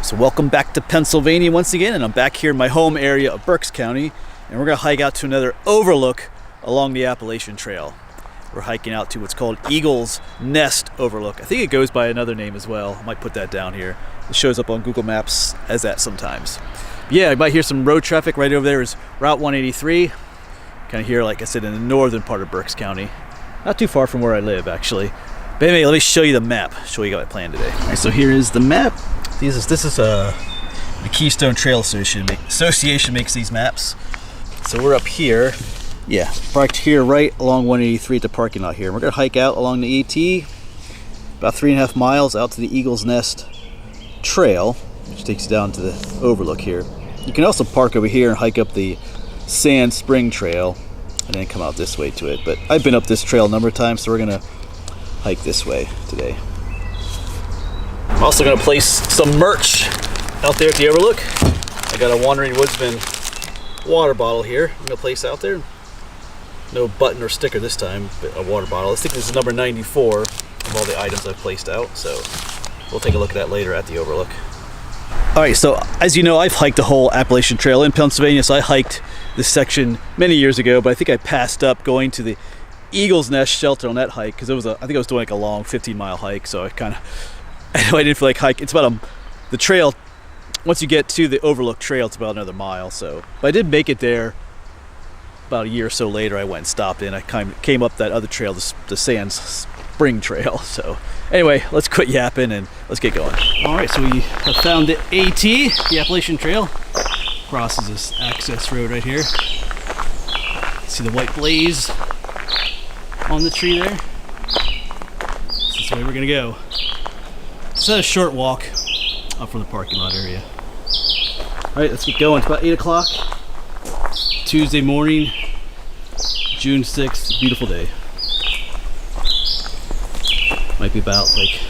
So welcome back to Pennsylvania once again, and I'm back here in my home area of Berks County, and we're going to hike out to another overlook along the Appalachian Trail. We're hiking out to what's called Eagle's Nest Overlook. I think it goes by another name as well. I might put that down here. It shows up on Google Maps as that sometimes. But yeah, you might hear some road traffic. Right over there is Route 183. Kind of here, like I said, in the northern part of Berks County. Not too far from where I live, actually. But anyway, let me show you the map. Show you what I planned today. All right, so here is the map. This is the Keystone Trail Association makes these maps. So we're up here. Yeah, parked here right along 183 at the parking lot here. We're gonna hike out along the AT, about 3.5 miles out to the Eagle's Nest Trail, which takes you down to the overlook here. You can also park over here and hike up the Sand Spring Trail and then come out this way to it. But I've been up this trail a number of times, so we're gonna hike this way today. I'm also going to place some merch out there at the overlook. I got a Wandering Woodsman water bottle here. I'm going to place out there. No button or sticker this time, but a water bottle. I think this is number 94 of all the items I've placed out, so we'll take a look at that later at the overlook. Alright, so as you know, I've hiked the whole Appalachian Trail in Pennsylvania, so I hiked this section many years ago, but I think I passed up going to the Eagle's Nest shelter on that hike because I think I was doing like a long 15-mile hike, so I didn't feel like hiking. It's about the trail. Once you get to the Overlook Trail, it's about another mile. So, but I did make it there. About a year or so later, I went and stopped in. I came up that other trail, the Sand Spring Trail. So, anyway, let's quit yapping and let's get going. All right, so we have found the AT, the Appalachian Trail. Crosses this access road right here. See the white blaze on the tree there. This is the way we're gonna go. It's a short walk up from the parking lot area. Alright, let's get going. It's about 8 o'clock. Tuesday morning, June 6th. Beautiful day. Might be about like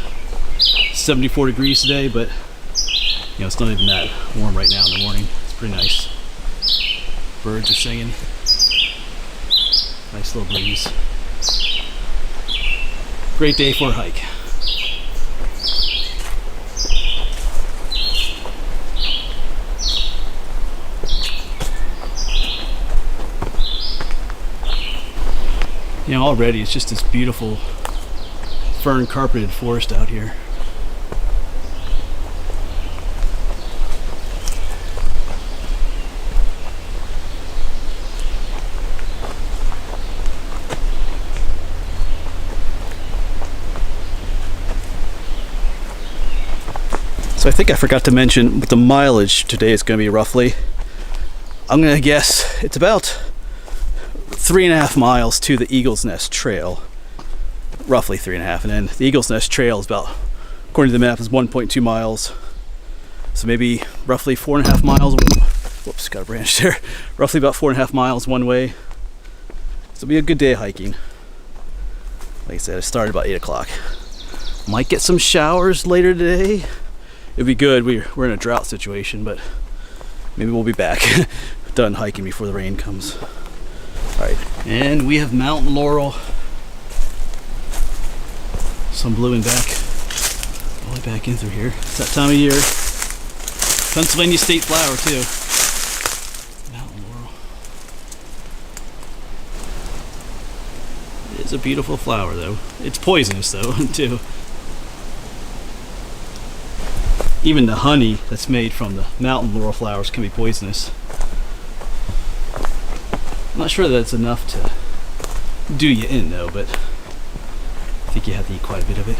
74 degrees today, but you know, it's not even that warm right now in the morning. It's pretty nice. Birds are singing. Nice little breeze. Great day for a hike. You know, already it's just this beautiful fern carpeted forest out here. So I think I forgot to mention what the mileage today is going to be roughly. I'm going to guess it's about 3.5 miles to the Eagle's Nest Trail, roughly 3.5, and then the Eagle's Nest Trail is about, according to the map, is 1.2 miles. So maybe roughly 4.5 miles. Whoops, got a branch there. Roughly about 4.5 miles one way. So it'll be a good day of hiking. Like I said, I started about 8 o'clock. Might get some showers later today. It'd be good. We're in a drought situation, but maybe we'll be back done hiking before the rain comes. Alright, and we have mountain laurel. Some blooming back, all the way back in through here. It's that time of year. Pennsylvania state flower too. Mountain laurel. It is a beautiful flower though. It's poisonous though too. Even the honey that's made from the mountain laurel flowers can be poisonous. I'm not sure that's enough to do you in though, but I think you have to eat quite a bit of it.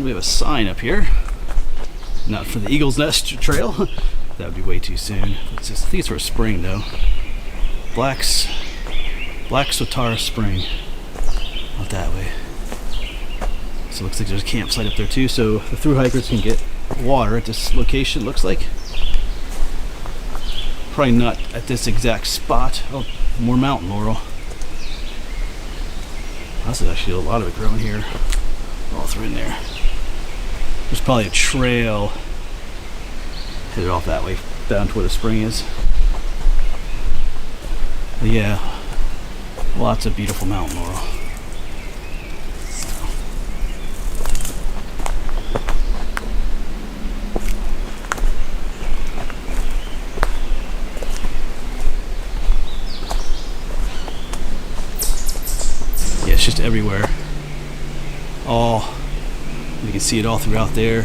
And we have a sign up here. Not for the Eagle's Nest Trail. That would be way too soon. It's just, I think it's for a spring though. Black Sotara Spring. Not that way. So it looks like there's a campsite up there too, so the thru hikers can get water at this location, looks like. Probably not at this exact spot. Oh, more mountain laurel. That's actually a lot of it growing here. All through in there. There's probably a trail headed off that way down to where the spring is. But yeah, lots of beautiful mountain laurel. Yeah, it's just everywhere. All, you can see it all throughout there.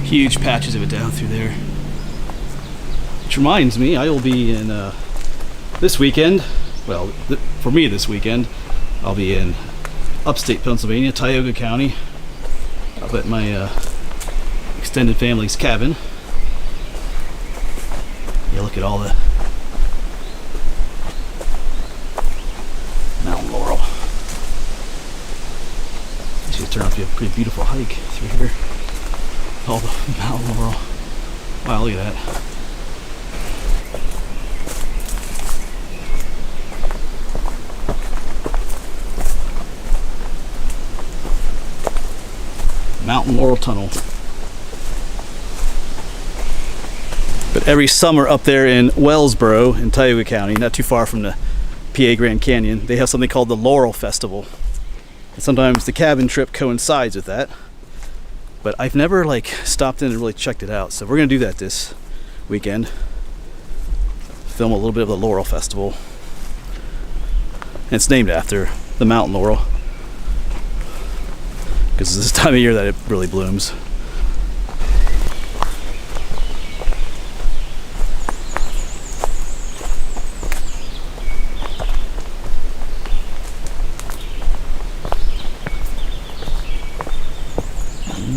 Huge patches of it down through there. Which reminds me, I will be in this weekend, well, for me this weekend, I'll be in upstate Pennsylvania, Tioga County, up at my extended family's cabin. Yeah, look at all the mountain laurel. It's going to turn out to be a pretty beautiful hike through here. All the mountain laurel. Wow, look at that. Mountain Laurel Tunnel. But every summer up there in Womelsdorf in Tioga County, not too far from the PA Grand Canyon, they have something called the Laurel Festival. And sometimes the cabin trip coincides with that. But I've never stopped in and really checked it out. So we're gonna do that this weekend. Film a little bit of the Laurel Festival. And it's named after the mountain laurel, because it's this time of year that it really blooms.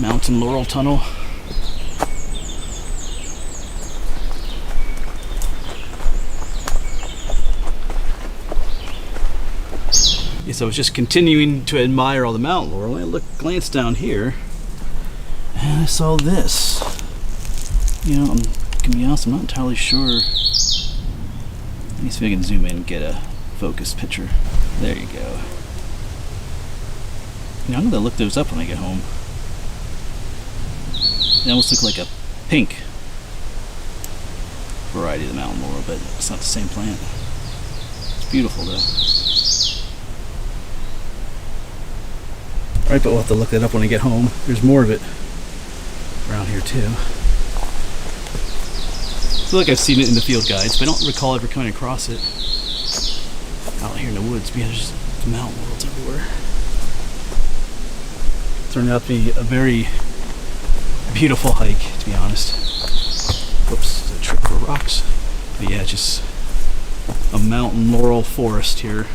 Mountain Laurel Tunnel. So I was just continuing to admire all the mountain laurel, and I glanced down here, and I saw this. You know, I'm gonna be honest, I'm not entirely sure. Let me see if I can zoom in and get a focused picture. There you go. You know, I'm gonna look those up when I get home. They almost look like a pink variety of the mountain laurel, but it's not the same plant. It's beautiful though. Alright, but we'll have to look that up when I get home. There's more of it around here too. I feel like I've seen it in the field guides, but I don't recall ever coming across it out here in the woods, because there's just mountain laurels everywhere. It turned out to be a very beautiful hike, to be honest. Whoops, a trip over rocks. But yeah, just a mountain laurel forest here.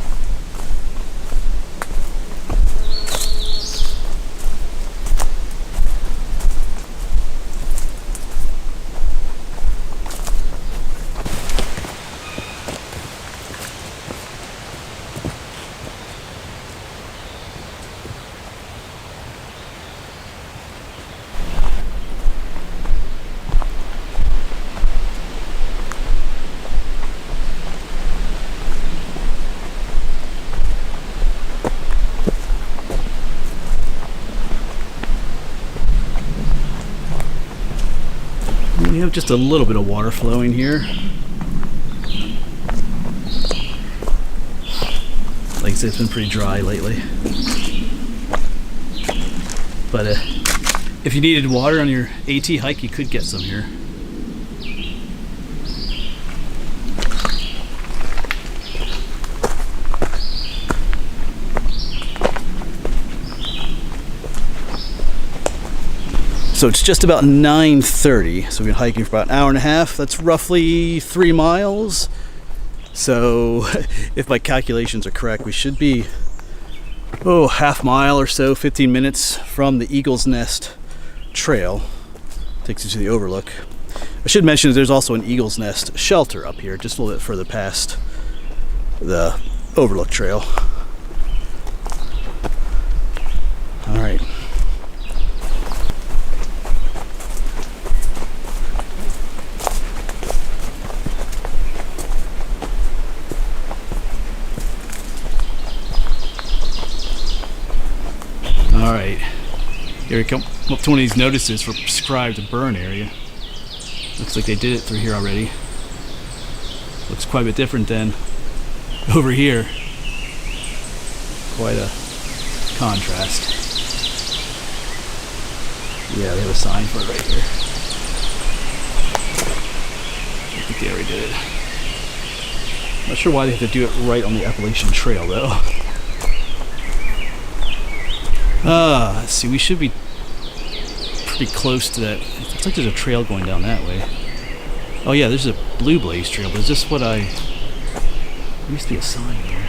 We have just a little bit of water flowing here. Like I said, it's been pretty dry lately. But if you needed water on your AT hike, you could get some here. So it's just about 9:30, so we've been hiking for about an hour and a half. That's roughly 3 miles. So if my calculations are correct, we should be half mile or so, 15 minutes from the Eagle's Nest Trail. Takes you to the Overlook. I should mention that there's also an Eagle's Nest shelter up here, just a little bit further past the Overlook Trail. All right. All right, here we come up to one of these notices for prescribed burn area. Looks like they did it through here already. Looks quite a bit different than over here. Quite a contrast. Yeah, they have a sign for it right here. I think they already did it. Not sure why they have to do it right on the Appalachian Trail though. Let's see, we should be pretty close to that. It looks like there's a trail going down that way. Oh yeah, there's a Blue Blaze Trail, but is this what there used to be a sign there.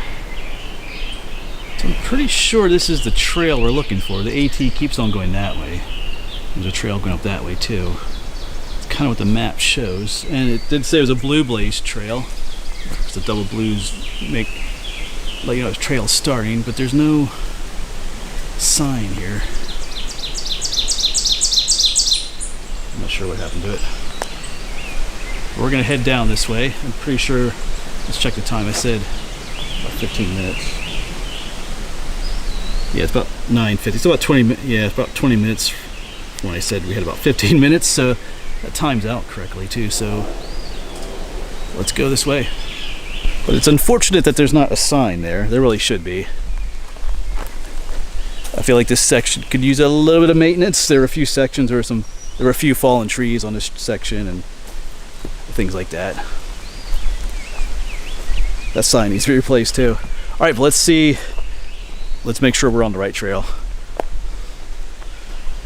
So I'm pretty sure this is the trail we're looking for. The AT keeps on going that way. There's a trail going up that way too. It's kind of what the map shows. And it did say it was a Blue Blaze Trail. Because the double blues make, like, you know, trail starting, but there's no sign here. I'm not sure what happened to it. We're gonna head down this way. I'm pretty sure, let's check the time. I said about 15 minutes. Yeah, it's about 9:50. It's about 20 minutes. Yeah, it's about 20 minutes when I said we had about 15 minutes. So that times out correctly too. So let's go this way. But it's unfortunate that there's not a sign there. There really should be. I feel like this section could use a little bit of maintenance. There were a few sections, there were a few fallen trees on this section and things like that. That sign needs to be replaced too. All right, but let's make sure we're on the right trail.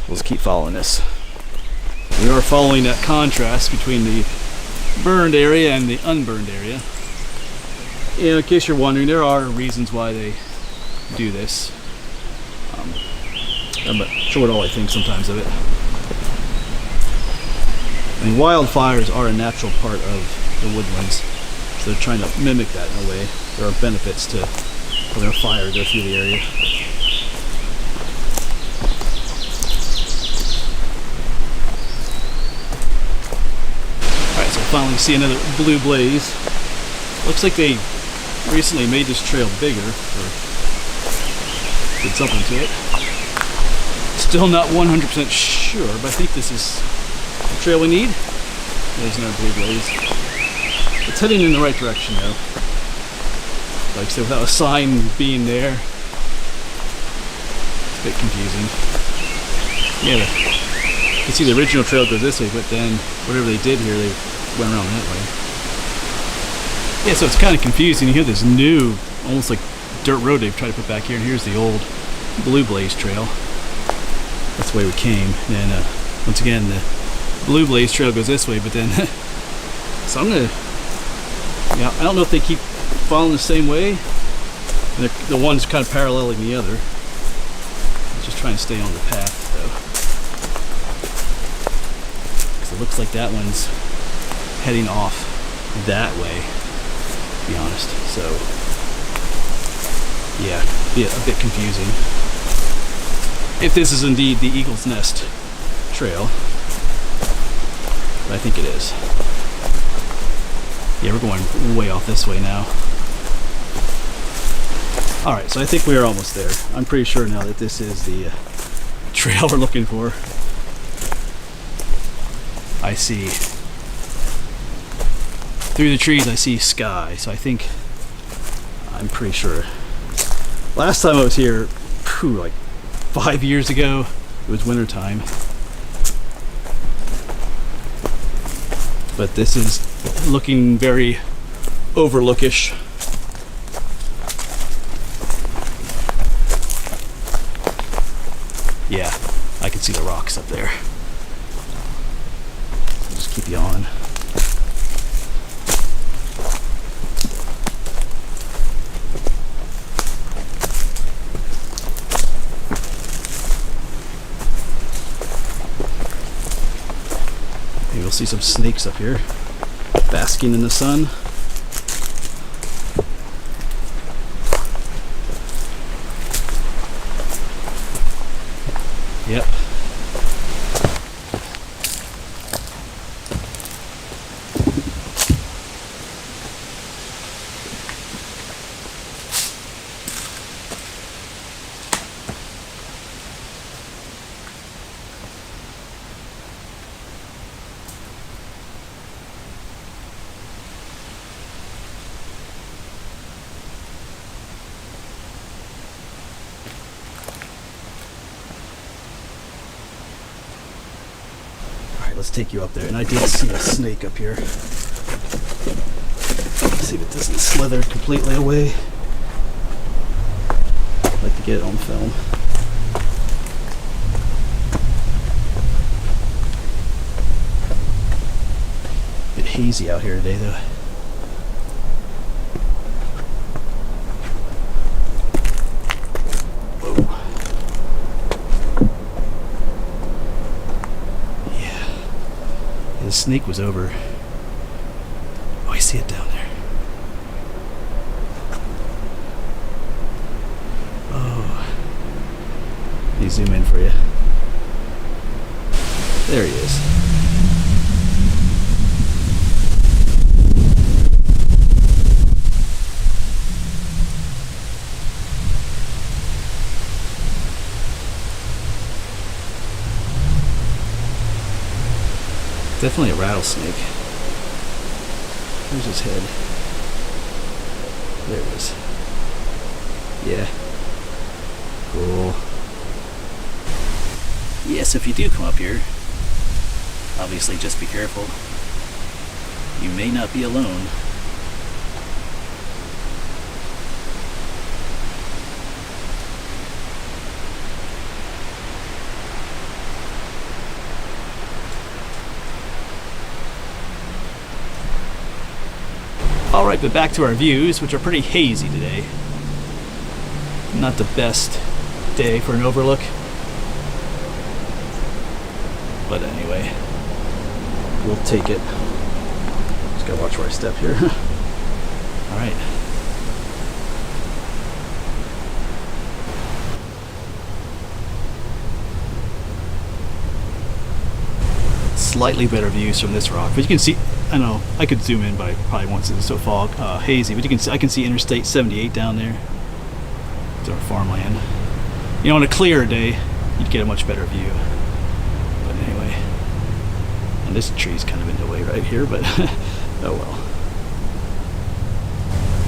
Let's keep following this. We are following that contrast between the burned area and the unburned area. Yeah, in case you're wondering, there are reasons why they do this. I'm not sure what all I think sometimes of it. I mean, wildfires are a natural part of the woodlands, so they're trying to mimic that in a way. There are benefits to having a fire go through the area. Alright, so finally see another Blue Blaze. Looks like they recently made this trail bigger, or did something to it. Still not 100% sure, but I think this is the trail we need. There's another Blue Blaze. It's heading in the right direction though. Like I said, without a sign being there, it's a bit confusing. Yeah, you can see the original trail goes this way, but then whatever they did here, they went around that way. Yeah, so it's kind of confusing. You hear this new, almost like dirt road they've tried to put back here, and here's the old Blue Blaze Trail. That's the way we came. And then once again, the Blue Blaze Trail goes this way, but then so I'm gonna, yeah, I don't know if they keep following the same way. The one's kind of paralleling the other. Just trying to stay on the path though, because it looks like that one's heading off that way, to be honest. So yeah, be a bit confusing. If this is indeed the Eagle's Nest Trail, but I think it is. Yeah, we're going way off this way now. All right, so I think we are almost there. I'm pretty sure now that this is the trail we're looking for. I see, through the trees, I see sky, so I'm pretty sure. Last time I was here, like 5 years ago, it was winter time. But this is looking very overlookish. Yeah, I can see the rocks up there. I'll just keep you on. you'll see some snakes up here basking in the sun. Yep. Let's take you up there. And I did see a snake up here. Let's see if it doesn't slither completely away. I'd like to get it on film. A bit hazy out here today though. The snake was over. Oh, I see it down there. Oh. Let me zoom in for you. There he is. Definitely a rattlesnake. Where's his head? There it is. Yeah. Cool. Yes, if you do come up here, obviously just be careful. You may not be alone. Alright, but back to our views, which are pretty hazy today. Not the best day for an overlook. But anyway, we'll take it. Just gotta watch where I step here. Alright. Slightly better views from this rock, but you can see, I know I could zoom in, but I probably won't since it's so hazy. But you can see, I can see Interstate 78 down there. It's our farmland. You know, on a clear day, you'd get a much better view. But anyway, and this tree's kind of in the way right here, but oh well.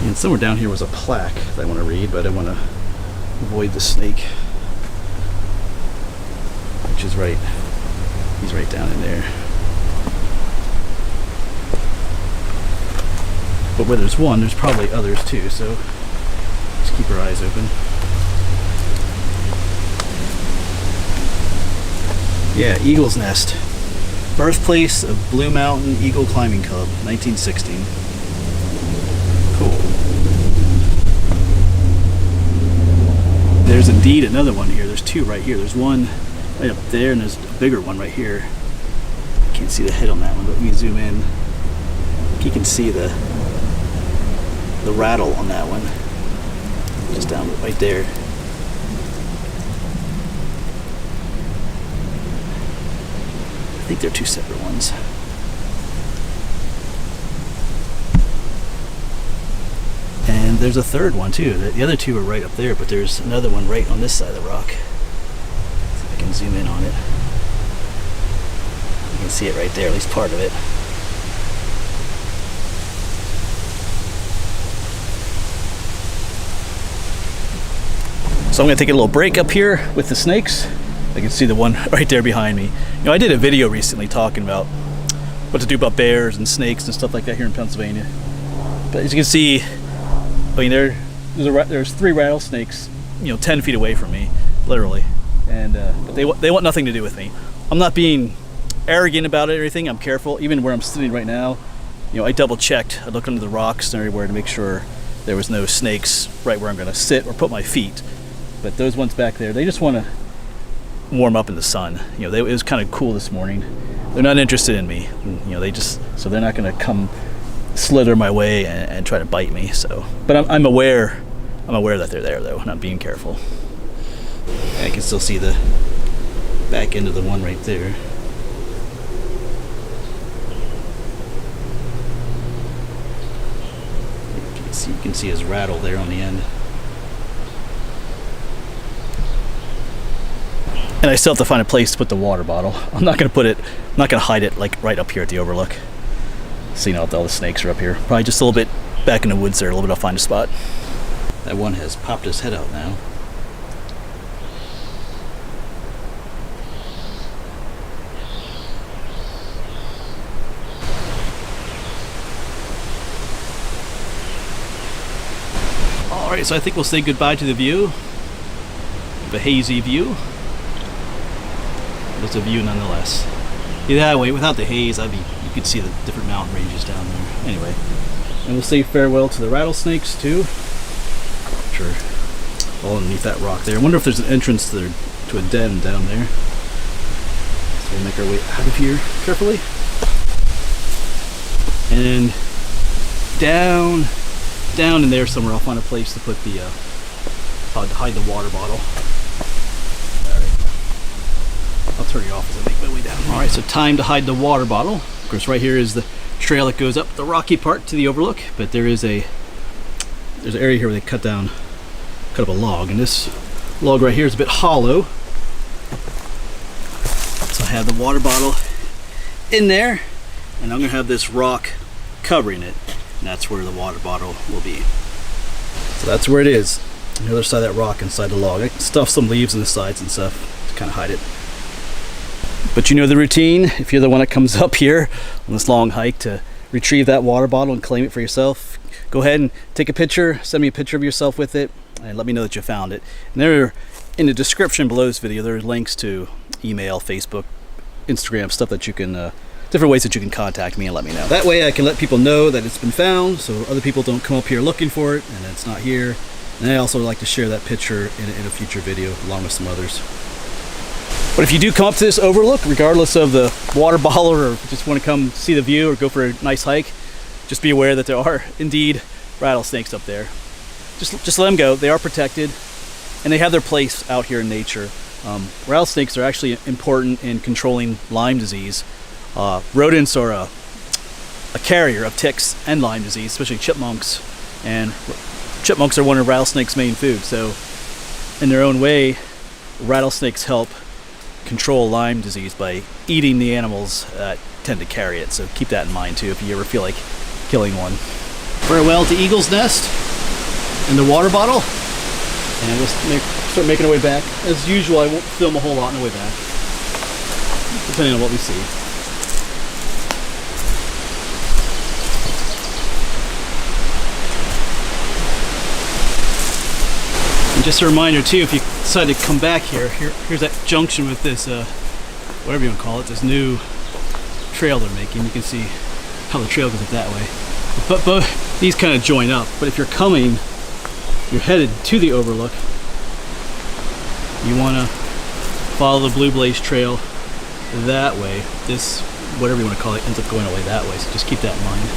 And somewhere down here was a plaque that I want to read, but I want to avoid the snake, which is right. He's right down in there. But where there's one, there's probably others too, so just keep our eyes open. Yeah, Eagle's Nest. Birthplace of Blue Mountain Eagle Climbing Club, 1916. Cool. There's indeed another one here. There's two right here. There's one right up there, and there's a bigger one right here. Can't see the head on that one, but let me zoom in. You can see the rattle on that one, just down right there. I think they're two separate ones. And there's a third one too. The other two are right up there, but there's another one right on this side of the rock. See if I can zoom in on it. You can see it right there, at least part of it. So I'm going to take a little break up here with the snakes. I can see the one right there behind me. You know, I did a video recently talking about what to do about bears and snakes and stuff like that here in Pennsylvania. But as you can see, I mean, there's 3 rattlesnakes, 10 feet away from me, literally. And but they want nothing to do with me. I'm not being arrogant about it or anything. I'm careful. Even where I'm sitting right now, I double checked. I looked under the rocks and everywhere to make sure there was no snakes right where I'm going to sit or put my feet. But those ones back there, they just want to warm up in the sun. It was kind of cool this morning. they're not interested in me. You know, so they're not going to come slither my way and try to bite me. So, but I'm aware that they're there though, and I'm being careful. I can still see the back end of the one right there. You can see his rattle there on the end. And I still have to find a place to put the water bottle. I'm not gonna hide it like right up here at the Overlook. So you know, all the snakes are up here. Probably just a little bit back in the woods there, a little bit. I'll find a spot. That one has popped his head out now. Alright, so I think we'll say goodbye to the view. The hazy view. It's a view nonetheless. Yeah, that way, without the haze, you could see the different mountain ranges down there. Anyway, and we'll say farewell to the rattlesnakes too. Sure, all underneath that rock there. I wonder if there's an entrance to a den down there. So we'll make our way out of here carefully. And down in there somewhere, I'll find a place to put the hide the water bottle. I'll turn you off as I make my way down. All right, so time to hide the water bottle. Of course, right here is the trail that goes up the rocky part to the Overlook, but there's an area here where they cut up a log, and this log right here is a bit hollow. So I have the water bottle in there, and I'm gonna have this rock covering it, and that's where the water bottle will be. So that's where it is, on the other side of that rock inside the log. I can stuff some leaves in the sides and stuff to kind of hide it. But you know the routine. If you're the one that comes up here on this long hike to retrieve that water bottle and claim it for yourself, go ahead and take a picture, send me a picture of yourself with it, and let me know that you found it. And there, in the description below this video, there are links to email, Facebook, Instagram, stuff that you can, different ways that you can contact me and let me know. That way I can let people know that it's been found, so other people don't come up here looking for it and it's not here. And I also like to share that picture in a future video along with some others. But if you do come up to this Overlook, regardless of the water bottle, or just want to come see the view or go for a nice hike, just be aware that there are indeed rattlesnakes up there. Just let them go. They are protected, and they have their place out here in nature. Rattlesnakes are actually important in controlling Lyme disease. Rodents are a carrier of ticks and Lyme disease, especially chipmunks. And chipmunks are one of rattlesnakes' main food. So, in their own way, rattlesnakes help control Lyme disease by eating the animals that tend to carry it. So keep that in mind too if you ever feel like killing one. Farewell to Eagle's Nest and the water bottle, and we'll start making our way back. As usual, I won't film a whole lot on the way back, depending on what we see. And just a reminder too, if you decide to come back here's that junction with this, whatever you want to call it, this new trail they're making. You can see how the trail goes up that way. But both these kind of join up. But if you're headed to the Overlook, you want to follow the Blue Blaze Trail that way. This, whatever you want to call it, ends up going away that way. So just keep that in mind.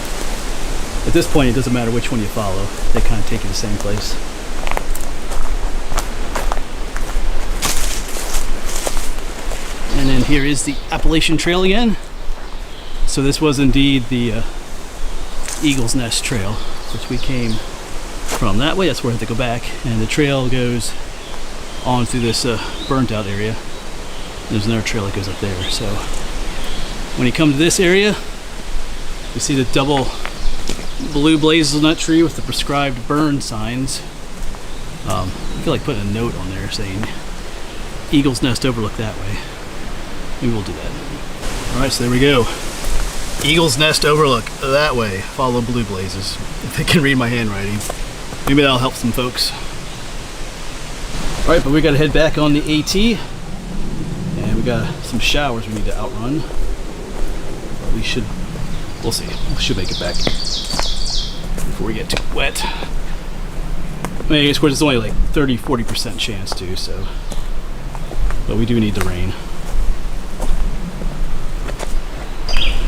At this point, it doesn't matter which one you follow. They kind of take you to the same place. And then here is the Appalachian Trail again. So this was indeed the Eagle's Nest Trail, which we came from that way. That's where I have to go back. And the trail goes on through this burnt out area. There's another trail that goes up there. So when you come to this area, you see the double blue hazelnut tree with the prescribed burn signs. I feel like putting a note on there saying Eagle's Nest Overlook that way. Maybe we'll do that. All right, so there we go. Eagle's Nest Overlook that way. Follow Blue Blazes. If they can read my handwriting, maybe that'll help some folks. All right, but we got to head back on the AT, and we got some showers we need to outrun. But we'll see. We should make it back before we get too wet. I mean, it's only like 30-40% chance too, so. But we do need the rain.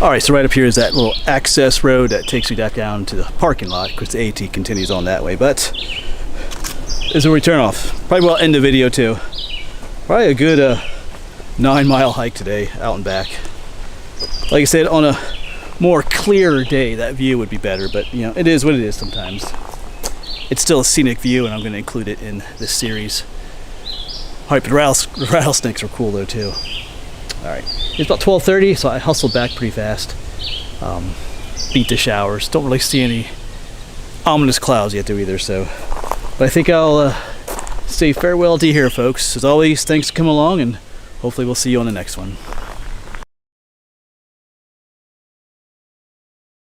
All right, so right up here is that little access road that takes you back down to the parking lot. Of course, the AT continues on that way, but this is where we turn off. Probably will end the video too. Probably a good 9-mile hike today, out and back. Like I said, on a more clearer day, that view would be better, but you know, it is what it is sometimes. It's still a scenic view, and I'm going to include it in this series. All right, but the rattlesnakes are cool though too. All right, it's about 12:30, so I hustled back pretty fast. Beat the showers. Don't really see any ominous clouds yet though either, so. But I think I'll say farewell to you here, folks. As always, thanks for coming along, and hopefully we'll see you on the next one.